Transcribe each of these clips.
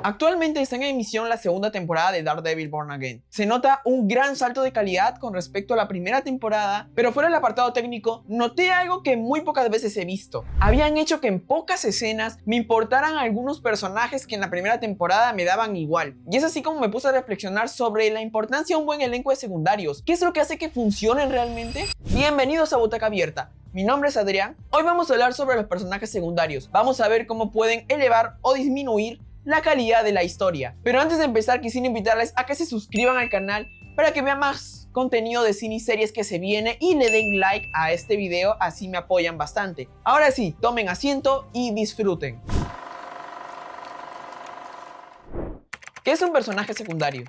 Actualmente está en emisión la segunda temporada de Daredevil Born Again. Se nota un gran salto de calidad con respecto a la primera temporada, pero fuera del apartado técnico, noté algo que muy pocas veces he visto. Habían hecho que en pocas escenas me importaran algunos personajes que en la primera temporada me daban igual. Y es así como me puse a reflexionar sobre la importancia de un buen elenco de secundarios. ¿Qué es lo que hace que funcionen realmente? Bienvenidos a Butaca Abierta. Mi nombre es Adrián. Hoy vamos a hablar sobre los personajes secundarios. Vamos a ver cómo pueden elevar o disminuir la calidad de la historia. Pero antes de empezar quisiera invitarles a que se suscriban al canal para que vean más contenido de cine y series que se viene y le den like a este video, así me apoyan bastante. Ahora sí, tomen asiento y disfruten. ¿Qué es un personaje secundario?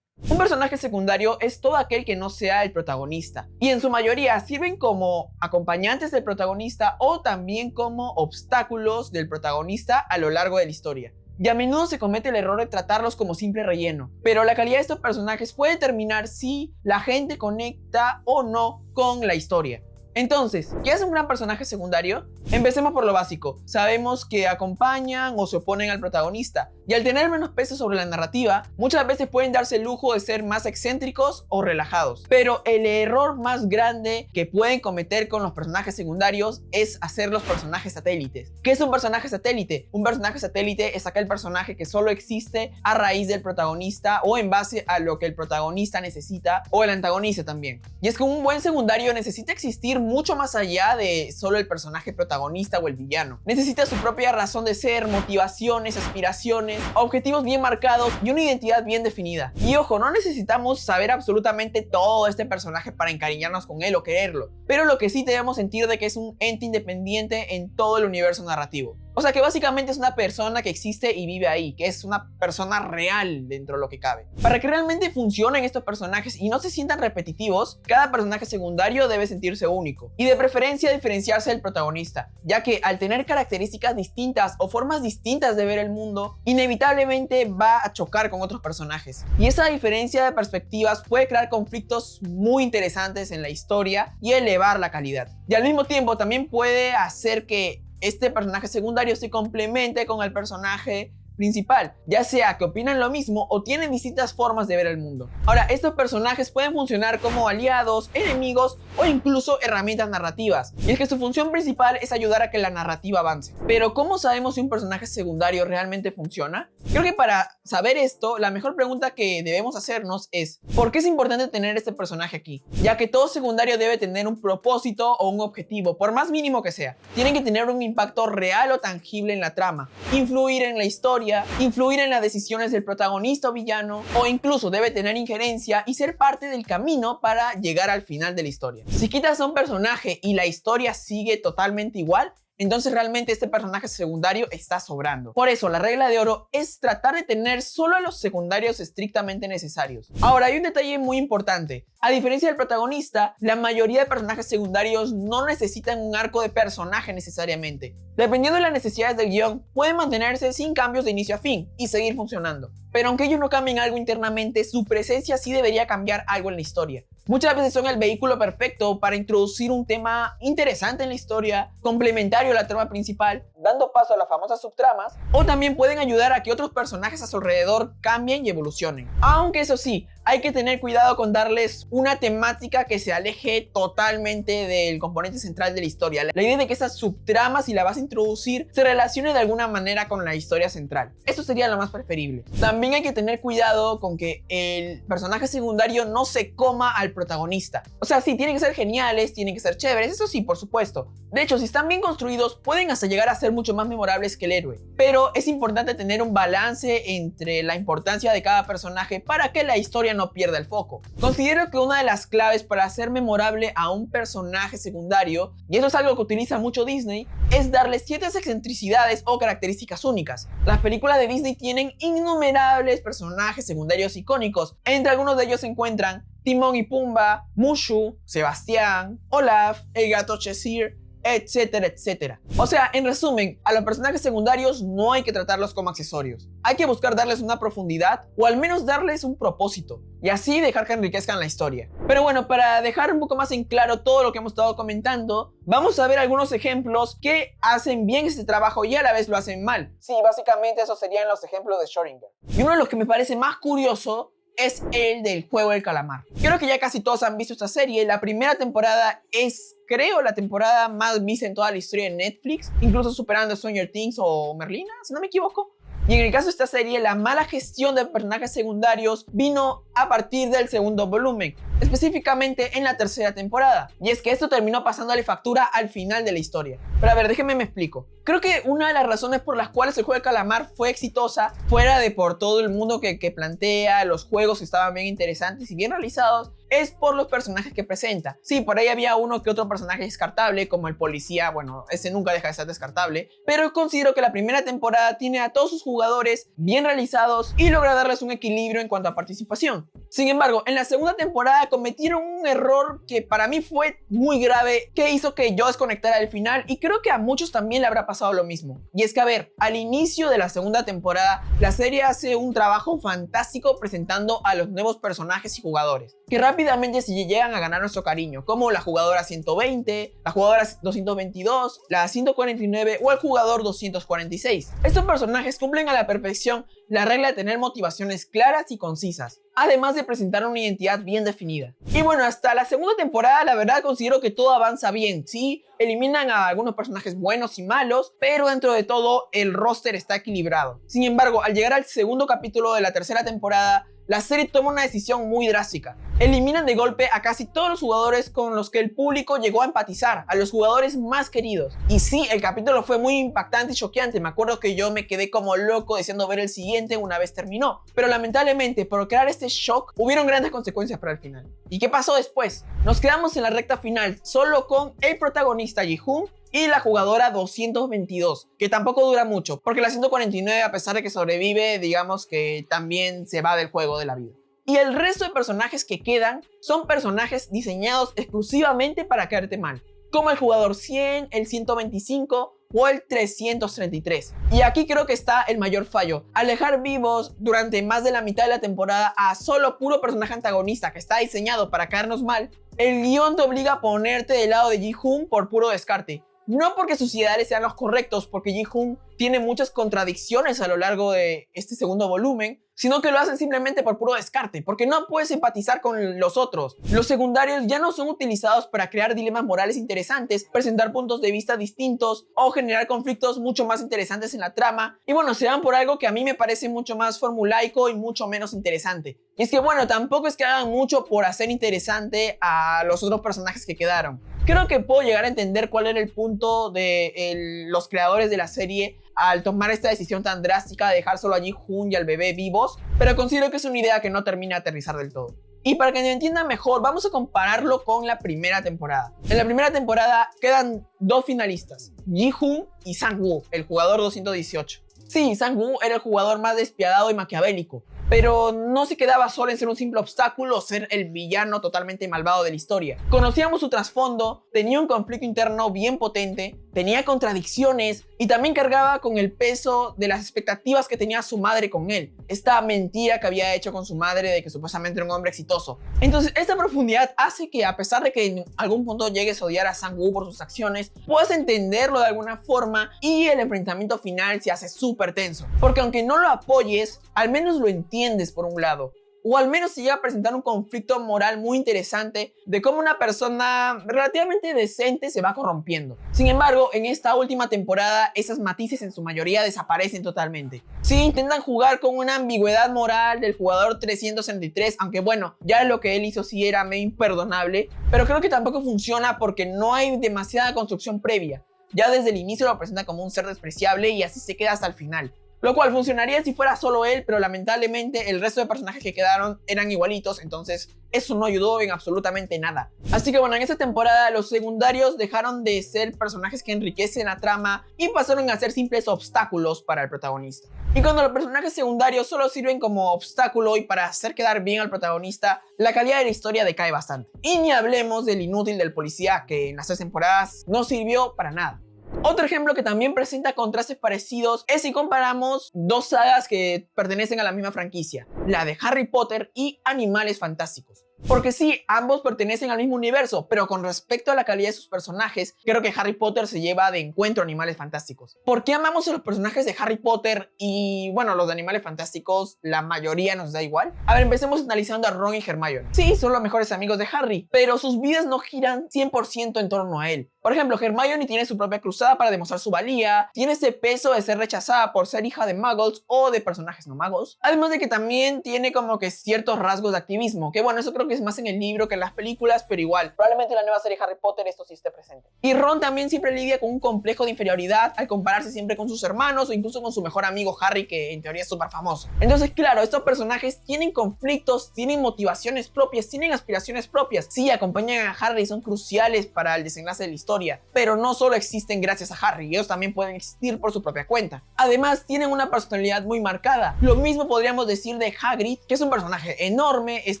Un personaje secundario es todo aquel que no sea el protagonista, y en su mayoría sirven como acompañantes del protagonista o también como obstáculos del protagonista a lo largo de la historia. Y a menudo se comete el error de tratarlos como simple relleno, pero la calidad de estos personajes puede determinar si la gente conecta o no con la historia. Entonces, ¿qué es un gran personaje secundario? Empecemos por lo básico. Sabemos que acompañan o se oponen al protagonista, y al tener menos peso sobre la narrativa, muchas veces pueden darse el lujo de ser más excéntricos o relajados. Pero el error más grande que pueden cometer con los personajes secundarios es hacer los personajes satélites. ¿Qué es un personaje satélite? Un personaje satélite es aquel personaje que solo existe a raíz del protagonista o en base a lo que el protagonista necesita o el antagonista también. Y es que un buen secundario necesita existir mucho más allá de solo el personaje protagonista o el villano. Necesita su propia razón de ser, motivaciones, aspiraciones, objetivos bien marcados y una identidad bien definida. Y ojo, no necesitamos saber absolutamente todo este personaje para encariñarnos con él o quererlo, pero lo que sí debemos sentir de que es un ente independiente en todo el universo narrativo. O sea que básicamente es una persona que existe y vive ahí, que es una persona real dentro de lo que cabe. Para que realmente funcionen estos personajes y no se sientan repetitivos, cada personaje secundario debe sentirse único y de preferencia diferenciarse del protagonista, ya que al tener características distintas o formas distintas de ver el mundo, inevitablemente va a chocar con otros personajes. Y esa diferencia de perspectivas puede crear conflictos muy interesantes en la historia y elevar la calidad. Y al mismo tiempo también puede hacer que este personaje secundario se complemente con el personaje principal, ya sea que opinan lo mismo o tienen distintas formas de ver el mundo. Ahora, estos personajes pueden funcionar como aliados, enemigos o incluso herramientas narrativas, y es que su función principal es ayudar a que la narrativa avance. Pero ¿cómo sabemos si un personaje secundario realmente funciona? Creo que para saber esto, la mejor pregunta que debemos hacernos es ¿por qué es importante tener este personaje aquí? Ya que todo secundario debe tener un propósito o un objetivo, por más mínimo que sea. Tienen que tener un impacto real o tangible en la trama, influir en la historia, influir en las decisiones del protagonista o villano, o incluso debe tener injerencia y ser parte del camino para llegar al final de la historia. Si quitas a un personaje y la historia sigue totalmente igual, entonces realmente este personaje secundario está sobrando. Por eso la regla de oro es tratar de tener solo a los secundarios estrictamente necesarios. Ahora hay un detalle muy importante. A diferencia del protagonista, la mayoría de personajes secundarios no necesitan un arco de personaje necesariamente. Dependiendo de las necesidades del guión, pueden mantenerse sin cambios de inicio a fin y seguir funcionando. Pero aunque ellos no cambien algo internamente, su presencia sí debería cambiar algo en la historia. Muchas veces son el vehículo perfecto para introducir un tema interesante en la historia, complementario a la trama principal, dando paso a las famosas subtramas, o también pueden ayudar a que otros personajes a su alrededor cambien y evolucionen. Aunque eso sí, hay que tener cuidado con darles una temática que se aleje totalmente del componente central de la historia. La idea de que esas subtramas, si la vas a introducir, se relacione de alguna manera con la historia central. Eso sería lo más preferible. También hay que tener cuidado con que el personaje secundario no se coma al protagonista. O sea, sí, tienen que ser geniales, tienen que ser chéveres, eso sí, por supuesto. De hecho, si están bien construidos, pueden hasta llegar a ser mucho más memorables que el héroe. Pero es importante tener un balance entre la importancia de cada personaje para que la historia no pierda el foco. Considero que una de las claves para hacer memorable a un personaje secundario, y eso es algo que utiliza mucho Disney, es darle ciertas excentricidades o características únicas. Las películas de Disney tienen innumerables personajes secundarios icónicos. Entre algunos de ellos se encuentran Timón y Pumba, Mushu, Sebastián, Olaf, el gato Cheshire, etcétera, etcétera. O sea, en resumen, a los personajes secundarios no hay que tratarlos como accesorios. Hay que buscar darles una profundidad o al menos darles un propósito y así dejar que enriquezcan la historia. Pero bueno, para dejar un poco más en claro todo lo que hemos estado comentando, vamos a ver algunos ejemplos que hacen bien este trabajo y a la vez lo hacen mal. Sí, básicamente esos serían los ejemplos de Schrödinger. Y uno de los que me parece más curioso es el del juego del calamar. Creo que ya casi todos han visto esta serie. La primera temporada es, creo, la temporada más vista en toda la historia de Netflix, incluso superando Stranger Things o Merlina, si no me equivoco. Y en el caso de esta serie, la mala gestión de personajes secundarios vino a partir del segundo volumen, específicamente en la tercera temporada. Y es que esto terminó pasándole factura al final de la historia. Pero a ver, déjenme me explico. Creo que una de las razones por las cuales el juego de calamar fue exitosa, fuera de por todo el mundo que plantea, los juegos estaban bien interesantes y bien realizados, es por los personajes que presenta. Sí, por ahí había uno que otro personaje descartable, como el policía, bueno, ese nunca deja de ser descartable, pero considero que la primera temporada tiene a todos sus jugadores bien realizados y logra darles un equilibrio en cuanto a participación. Sin embargo, en la segunda temporada cometieron un error que para mí fue muy grave, que hizo que yo desconectara al final y creo que a muchos también le habrá pasado lo mismo. Y es que, a ver, al inicio de la segunda temporada, la serie hace un trabajo fantástico presentando a los nuevos personajes y jugadores, que rápidamente se llegan a ganar nuestro cariño, como la jugadora 120, la jugadora 222, la 149 o el jugador 246. Estos personajes cumplen a la perfección la regla de tener motivaciones claras y concisas, además de presentar una identidad bien definida. Y bueno, hasta la segunda temporada la verdad considero que todo avanza bien, sí, eliminan a algunos personajes buenos y malos, pero dentro de todo el roster está equilibrado. Sin embargo, al llegar al segundo capítulo de la tercera temporada, la serie toma una decisión muy drástica. Eliminan de golpe a casi todos los jugadores con los que el público llegó a empatizar, a los jugadores más queridos. Y sí, el capítulo fue muy impactante y choqueante. Me acuerdo que yo me quedé como loco deseando ver el siguiente una vez terminó. Pero lamentablemente, por crear este shock, hubieron grandes consecuencias para el final. ¿Y qué pasó después? Nos quedamos en la recta final solo con el protagonista Ji-hoon y la jugadora 222, que tampoco dura mucho, porque la 149, a pesar de que sobrevive, digamos que también se va del juego de la vida. Y el resto de personajes que quedan son personajes diseñados exclusivamente para caerte mal, como el jugador 100, el 125 o el 333. Y aquí creo que está el mayor fallo: al dejar vivos durante más de la mitad de la temporada a solo puro personaje antagonista que está diseñado para caernos mal, el guión te obliga a ponerte del lado de Ji-hoon por puro descarte. No porque sus ideales sean los correctos, porque Ji-hoon tiene muchas contradicciones a lo largo de este segundo volumen, sino que lo hacen simplemente por puro descarte, porque no puedes empatizar con los otros. Los secundarios ya no son utilizados para crear dilemas morales interesantes, presentar puntos de vista distintos o generar conflictos mucho más interesantes en la trama. Y bueno, se van por algo que a mí me parece mucho más formulaico y mucho menos interesante. Y es que bueno, tampoco es que hagan mucho por hacer interesante a los otros personajes que quedaron. Creo que puedo llegar a entender cuál era el punto de los creadores de la serie al tomar esta decisión tan drástica de dejar solo a Ji-hoon y al bebé vivos, pero considero que es una idea que no termina de aterrizar del todo. Y para que me entiendan mejor, vamos a compararlo con la primera temporada. En la primera temporada quedan dos finalistas, Ji-hoon y Sang-woo, el jugador 218. Sí, Sang-woo era el jugador más despiadado y maquiavélico, pero no se quedaba solo en ser un simple obstáculo o ser el villano totalmente malvado de la historia. Conocíamos su trasfondo, tenía un conflicto interno bien potente, tenía contradicciones y también cargaba con el peso de las expectativas que tenía su madre con él. Esta mentira que había hecho con su madre de que supuestamente era un hombre exitoso. Entonces, esta profundidad hace que, a pesar de que en algún punto llegues a odiar a Sang-woo por sus acciones, puedas entenderlo de alguna forma y el enfrentamiento final se hace súper tenso. Porque aunque no lo apoyes, al menos lo entiendes por un lado. O al menos se llega a presentar un conflicto moral muy interesante de cómo una persona relativamente decente se va corrompiendo. Sin embargo, en esta última temporada, esas matices en su mayoría desaparecen totalmente. Sí, intentan jugar con una ambigüedad moral del jugador 363, aunque bueno, ya lo que él hizo sí era medio imperdonable, pero creo que tampoco funciona porque no hay demasiada construcción previa. Ya desde el inicio lo presenta como un ser despreciable y así se queda hasta el final. lo cual funcionaría si fuera solo él, pero lamentablemente el resto de personajes que quedaron eran igualitos, entonces eso no ayudó en absolutamente nada. Así que bueno, en esta temporada los secundarios dejaron de ser personajes que enriquecen la trama y pasaron a ser simples obstáculos para el protagonista. Y cuando los personajes secundarios solo sirven como obstáculo y para hacer quedar bien al protagonista, la calidad de la historia decae bastante. Y ni hablemos del inútil del policía, que en las 3 temporadas no sirvió para nada. Otro ejemplo que también presenta contrastes parecidos es si comparamos dos sagas que pertenecen a la misma franquicia, la de Harry Potter y Animales Fantásticos. Porque sí, ambos pertenecen al mismo universo, pero con respecto a la calidad de sus personajes, creo que Harry Potter se lleva de encuentro a Animales Fantásticos. ¿Por qué amamos a los personajes de Harry Potter y, bueno, los de Animales Fantásticos, la mayoría nos da igual? A ver, empecemos analizando a Ron y Hermione. Sí, son los mejores amigos de Harry, pero sus vidas no giran 100% en torno a él. Por ejemplo, Hermione tiene su propia cruzada para demostrar su valía, tiene ese peso de ser rechazada por ser hija de muggles o de personajes no magos, además de que también tiene como que ciertos rasgos de activismo, que bueno, eso creo que es más en el libro que en las películas, pero igual, probablemente en la nueva serie Harry Potter esto sí esté presente. Y Ron también siempre lidia con un complejo de inferioridad al compararse siempre con sus hermanos o incluso con su mejor amigo Harry, que en teoría es súper famoso. Entonces, claro, estos personajes tienen conflictos, tienen motivaciones propias, tienen aspiraciones propias. Sí, acompañan a Harry y son cruciales para el desenlace de la historia, pero no solo existen gracias a Harry, ellos también pueden existir por su propia cuenta. Además, tienen una personalidad muy marcada. Lo mismo podríamos decir de Hagrid, que es un personaje enorme, es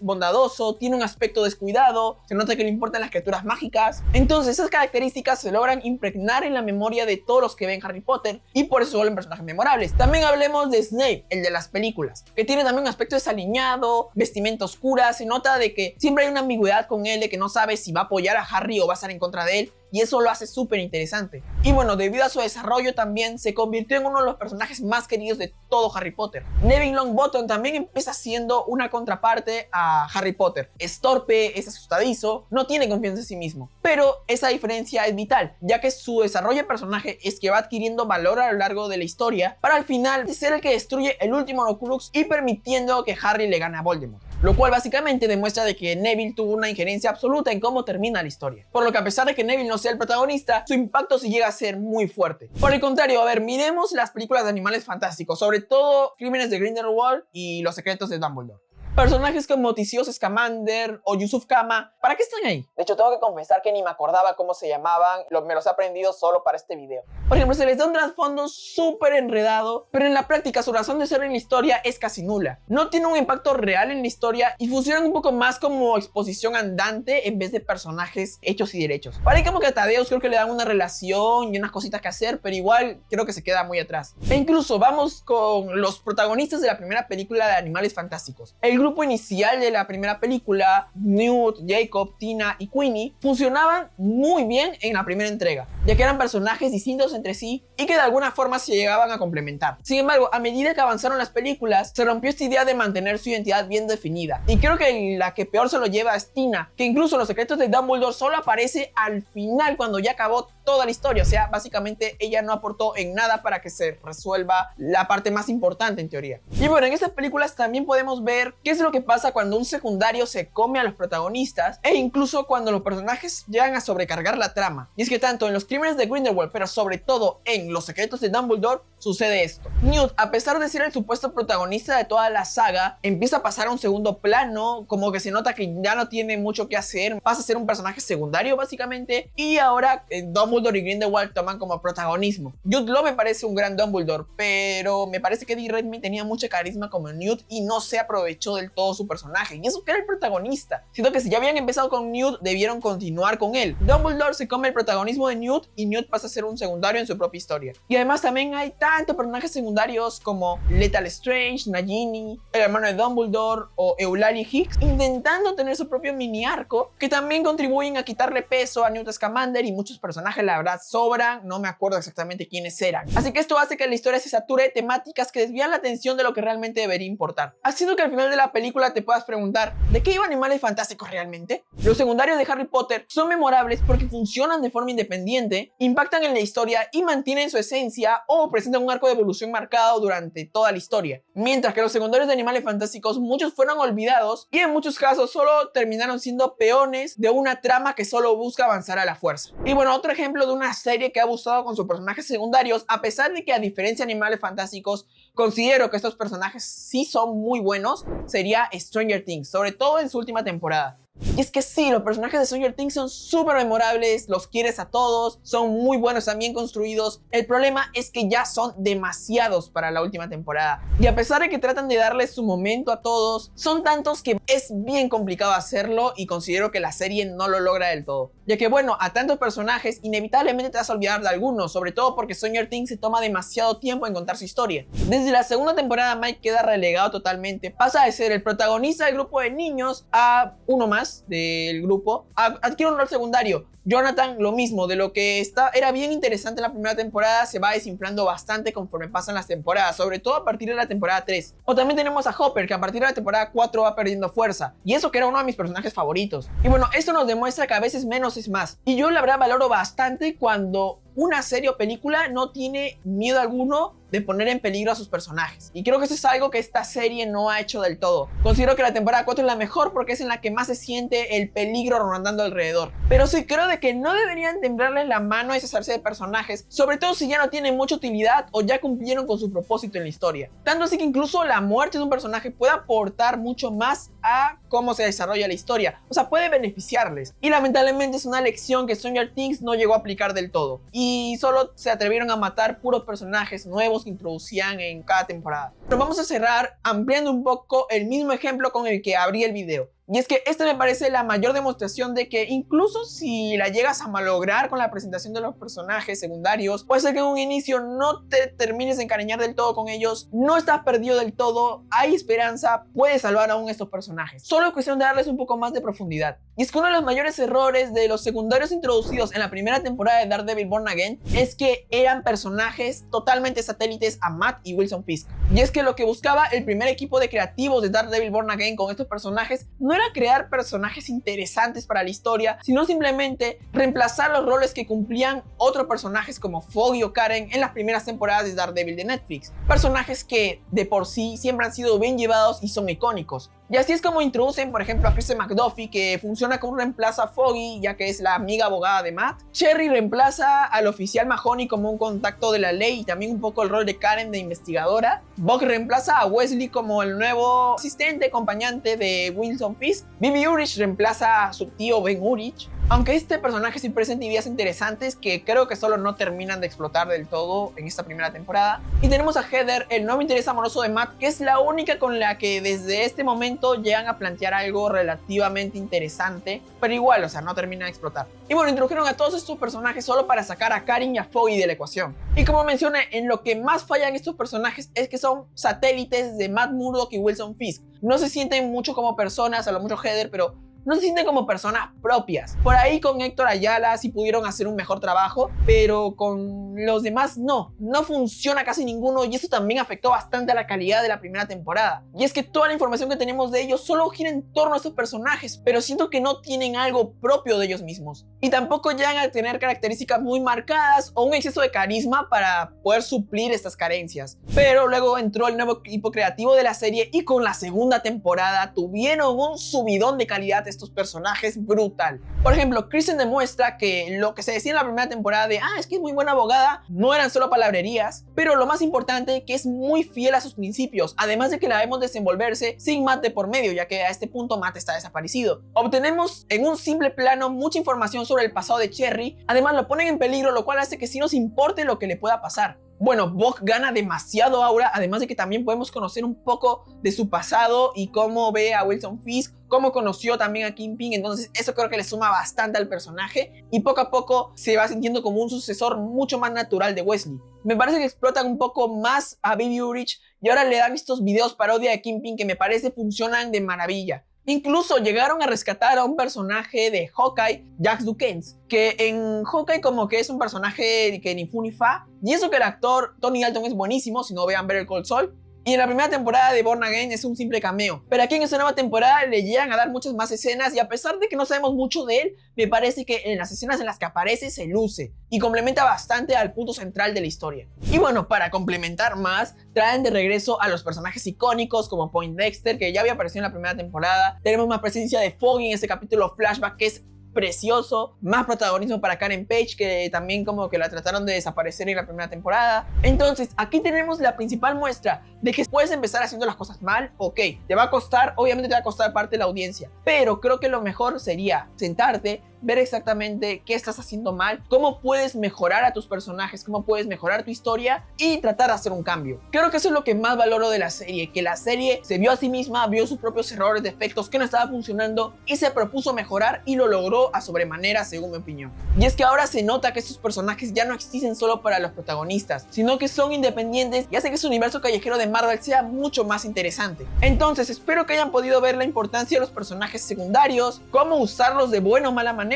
bondadoso, tiene un aspecto descuidado, se nota que le importan las criaturas mágicas. Entonces, esas características se logran impregnar en la memoria de todos los que ven Harry Potter y por eso se vuelven personajes memorables. También hablemos de Snape, el de las películas, que tiene también un aspecto desaliñado, vestimenta oscura, se nota de que siempre hay una ambigüedad con él, de que no sabe si va a apoyar a Harry o va a estar en contra de él, y eso lo hace súper interesante. Y bueno, debido a su desarrollo también se convirtió en uno de los personajes más queridos de todo Harry Potter. Neville Longbottom también empieza siendo una contraparte a Harry Potter. Es torpe, es asustadizo, no tiene confianza en sí mismo. Pero esa diferencia es vital, ya que su desarrollo de personaje es que va adquiriendo valor a lo largo de la historia para al final ser el que destruye el último Horcrux y permitiendo que Harry le gane a Voldemort. Lo cual básicamente demuestra de que Neville tuvo una injerencia absoluta en cómo termina la historia. Por lo que a pesar de que Neville no sea el protagonista, su impacto sí llega a ser muy fuerte. Por el contrario, a ver, miremos las películas de Animales Fantásticos, sobre todo Crímenes de Grindelwald y Los Secretos de Dumbledore. Personajes como Tisios Scamander o Yusuf Kama, ¿para qué están ahí? De hecho, tengo que confesar que ni me acordaba cómo se llamaban, me los he aprendido solo para este video. Por ejemplo, se les da un trasfondo súper enredado, pero en la práctica su razón de ser en la historia es casi nula. No tiene un impacto real en la historia y funcionan un poco más como exposición andante en vez de personajes hechos y derechos. Para ahí como que a Tadeus creo que le dan una relación y unas cositas que hacer, pero igual creo que se queda muy atrás. E incluso vamos con los protagonistas de la primera película de Animales Fantásticos. El grupo inicial de la primera película, Newt, Jacob, Tina y Queenie, funcionaban muy bien en la primera entrega, ya que eran personajes distintos entre sí y que de alguna forma se llegaban a complementar. Sin embargo, a medida que avanzaron las películas, se rompió esta idea de mantener su identidad bien definida. Y creo que la que peor se lo lleva es Tina, que incluso en Los Secretos de Dumbledore solo aparece al final cuando ya acabó toda la historia. O sea, básicamente ella no aportó en nada para que se resuelva la parte más importante en teoría. Y bueno, en estas películas también podemos ver qué es lo que pasa cuando un secundario se come a los protagonistas e incluso cuando los personajes llegan a sobrecargar la trama. Y es que tanto en Los Crímenes de Grindelwald, pero sobre todo en Los Secretos de Dumbledore, sucede esto. Newt, a pesar de ser el supuesto protagonista de toda la saga, empieza a pasar a un segundo plano, como que se nota que ya no tiene mucho que hacer, pasa a ser un personaje secundario básicamente, y ahora Dumbledore y Grindelwald toman como protagonismo. Jude Law me parece un gran Dumbledore, pero me parece que Eddie Redmayne tenía mucho carisma como Newt y no se aprovechó del todo su personaje, y eso que era el protagonista. Siento que si ya habían empezado con Newt, debieron continuar con él. Dumbledore se come el protagonismo de Newt y Newt pasa a ser un secundario en su propia historia. Y además también hay tantos personajes secundarios como Lethal Strange, Nagini, el hermano de Dumbledore o Eulalie Hicks, intentando tener su propio mini arco, que también contribuyen a quitarle peso a Newt Scamander, y muchos personajes la verdad sobran, no me acuerdo exactamente quiénes eran. Así que esto hace que la historia se sature de temáticas que desvían la atención de lo que realmente debería importar, haciendo que al final de la película te puedas preguntar, ¿de qué iban Animales Fantásticos realmente? Los secundarios de Harry Potter son memorables porque funcionan de forma independiente, impactan en la historia y mantienen su esencia o presentan un arco de evolución marcado durante toda la historia. Mientras que los secundarios de Animales Fantásticos, muchos fueron olvidados y en muchos casos solo terminaron siendo peones de una trama que solo busca avanzar a la fuerza. Y bueno, otro ejemplo de una serie que ha abusado con sus personajes secundarios, a pesar de que a diferencia de Animales Fantásticos considero que estos personajes sí son muy buenos, sería Stranger Things, sobre todo en su última temporada. Y es que sí, los personajes de Stranger Things son súper memorables, los quieres a todos, son muy buenos, también construidos. El problema es que ya son demasiados para la última temporada. Y a pesar de que tratan de darles su momento a todos, son tantos que es bien complicado hacerlo y considero que la serie no lo logra del todo. Ya que bueno, a tantos personajes inevitablemente te vas a olvidar de algunos, sobre todo porque Stranger Things se toma demasiado tiempo en contar su historia. Desde la segunda temporada Mike queda relegado totalmente, pasa de ser el protagonista del grupo de niños a uno más del grupo, adquiere un rol secundario. Jonathan, lo mismo, de lo que era bien interesante en la primera temporada, se va desinflando bastante conforme pasan las temporadas, sobre todo a partir de la temporada 3. O también tenemos a Hopper, que a partir de la temporada 4 va perdiendo fuerza, y eso que era uno de mis personajes favoritos. Y bueno, esto nos demuestra que a veces menos es más, y yo la verdad valoro bastante cuando una serie o película no tiene miedo alguno de poner en peligro a sus personajes. Y creo que eso es algo que esta serie no ha hecho del todo. Considero que la temporada 4 es la mejor porque es en la que más se siente el peligro rondando alrededor. Pero sí creo de que no deberían temblarles la mano y deshacerse de personajes, sobre todo si ya no tienen mucha utilidad o ya cumplieron con su propósito en la historia. Tanto así que incluso la muerte de un personaje puede aportar mucho más a cómo se desarrolla la historia. O sea, puede beneficiarles. Y lamentablemente es una lección que Stranger Things no llegó a aplicar del todo. Y solo se atrevieron a matar puros personajes nuevos que introducían en cada temporada. Pero vamos a cerrar ampliando un poco el mismo ejemplo con el que abrí el video. Y es que esta me parece la mayor demostración de que incluso si la llegas a malograr con la presentación de los personajes secundarios, puede ser que en un inicio no te termines de encariñar del todo con ellos, no estás perdido del todo, hay esperanza, puedes salvar aún estos personajes. Solo es cuestión de darles un poco más de profundidad. Y es que uno de los mayores errores de los secundarios introducidos en la primera temporada de Daredevil Born Again es que eran personajes totalmente satélites a Matt y Wilson Fisk. Y es que lo que buscaba el primer equipo de creativos de Daredevil Born Again con estos personajes no era crear personajes interesantes para la historia, sino simplemente reemplazar los roles que cumplían otros personajes como Foggy o Karen en las primeras temporadas de Daredevil de Netflix. Personajes que de por sí siempre han sido bien llevados y son icónicos. Y así es como introducen, por ejemplo, a Kristen McDuffie, que funciona como un reemplazo a Foggy, ya que es la amiga abogada de Matt. Cherry reemplaza al oficial Mahoney como un contacto de la ley y también un poco el rol de Karen de investigadora. Buck reemplaza a Wesley como el nuevo asistente, acompañante de Wilson Fisk. Bibi Urich reemplaza a su tío Ben Urich. Aunque este personaje sí presenta ideas interesantes que creo que solo no terminan de explotar del todo en esta primera temporada. Y tenemos a Heather, el nuevo interés amoroso de Matt, que es la única con la que desde este momento llegan a plantear algo relativamente interesante, pero igual, o sea, no termina de explotar. Y bueno, introdujeron a todos estos personajes solo para sacar a Karen y a Foggy de la ecuación. Y como mencioné, en lo que más fallan estos personajes es que son satélites de Matt Murdock y Wilson Fisk. No se sienten mucho como personas, a lo mucho Heather, pero no se sienten como personas propias. Por ahí con Héctor Ayala sí pudieron hacer un mejor trabajo, pero con los demás no funciona casi ninguno, y eso también afectó bastante a la calidad de la primera temporada. Y es que toda la información que tenemos de ellos solo gira en torno a estos personajes, pero siento que no tienen algo propio de ellos mismos. Y tampoco llegan a tener características muy marcadas o un exceso de carisma para poder suplir estas carencias. Pero luego entró el nuevo equipo creativo de la serie y con la segunda temporada tuvieron un subidón de calidad estos personajes brutal. Por ejemplo, Kristen demuestra que lo que se decía en la primera temporada de es que es muy buena abogada, no eran solo palabrerías, pero lo más importante, que es muy fiel a sus principios, además de que la vemos desenvolverse sin Matt de por medio, ya que a este punto Matt está desaparecido. Obtenemos en un simple plano mucha información sobre el pasado de Cherry, además lo ponen en peligro, lo cual hace que sí nos importe lo que le pueda pasar. Bueno, Buck gana demasiado aura, además de que también podemos conocer un poco de su pasado y cómo ve a Wilson Fisk, cómo conoció también a Kingpin, entonces eso creo que le suma bastante al personaje y poco a poco se va sintiendo como un sucesor mucho más natural de Wesley. Me parece que explotan un poco más a Bibi Urich y ahora le dan estos videos parodia de Kingpin que me parece funcionan de maravilla. Incluso llegaron a rescatar a un personaje de Hawkeye, Jax Dukens, que en Hawkeye como que es un personaje que ni fu ni fa, y eso que el actor Tony Dalton es buenísimo, si no vean Better Call Saul. Y en la primera temporada de Born Again es un simple cameo. Pero aquí en esta nueva temporada le llegan a dar muchas más escenas y a pesar de que no sabemos mucho de él, me parece que en las escenas en las que aparece se luce y complementa bastante al punto central de la historia. Y bueno, para complementar más, traen de regreso a los personajes icónicos como Poindexter, que ya había aparecido en la primera temporada. Tenemos más presencia de Foggy en ese capítulo flashback que es precioso, más protagonismo para Karen Page, que también como que la trataron de desaparecer en la primera temporada. Entonces aquí tenemos la principal muestra de que puedes empezar haciendo las cosas mal, ok, te va a costar, obviamente te va a costar parte de la audiencia, pero creo que lo mejor sería sentarte, ver exactamente qué estás haciendo mal, cómo puedes mejorar a tus personajes, cómo puedes mejorar tu historia y tratar de hacer un cambio. Creo que eso es lo que más valoro de la serie, que la serie se vio a sí misma, vio sus propios errores, defectos, que no estaba funcionando y se propuso mejorar y lo logró a sobremanera, según mi opinión. Y es que ahora se nota que estos personajes ya no existen solo para los protagonistas, sino que son independientes y hace que ese universo callejero de Marvel sea mucho más interesante. Entonces espero que hayan podido ver la importancia de los personajes secundarios, cómo usarlos de buena o mala manera,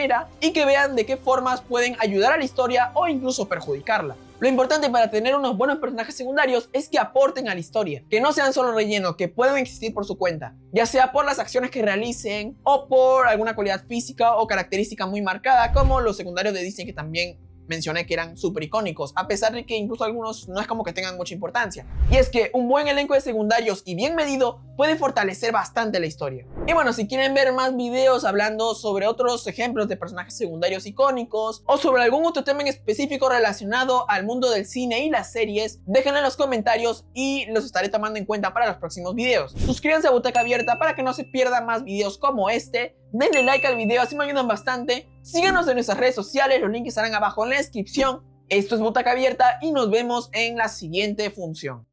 y que vean de qué formas pueden ayudar a la historia o incluso perjudicarla. Lo importante para tener unos buenos personajes secundarios es que aporten a la historia, que no sean solo relleno, que puedan existir por su cuenta, ya sea por las acciones que realicen o por alguna cualidad física o característica muy marcada, como los secundarios de Disney que también mencioné que eran súper icónicos, a pesar de que incluso algunos no es como que tengan mucha importancia. Y es que un buen elenco de secundarios y bien medido puede fortalecer bastante la historia. Y bueno, si quieren ver más videos hablando sobre otros ejemplos de personajes secundarios icónicos o sobre algún otro tema en específico relacionado al mundo del cine y las series, déjenlo en los comentarios y los estaré tomando en cuenta para los próximos videos. Suscríbanse a Butaca Abierta para que no se pierdan más videos como este. Denle like al video, así me ayudan bastante. Síganos en nuestras redes sociales, los links estarán abajo en la descripción. Esto es Butaca Abierta y nos vemos en la siguiente función.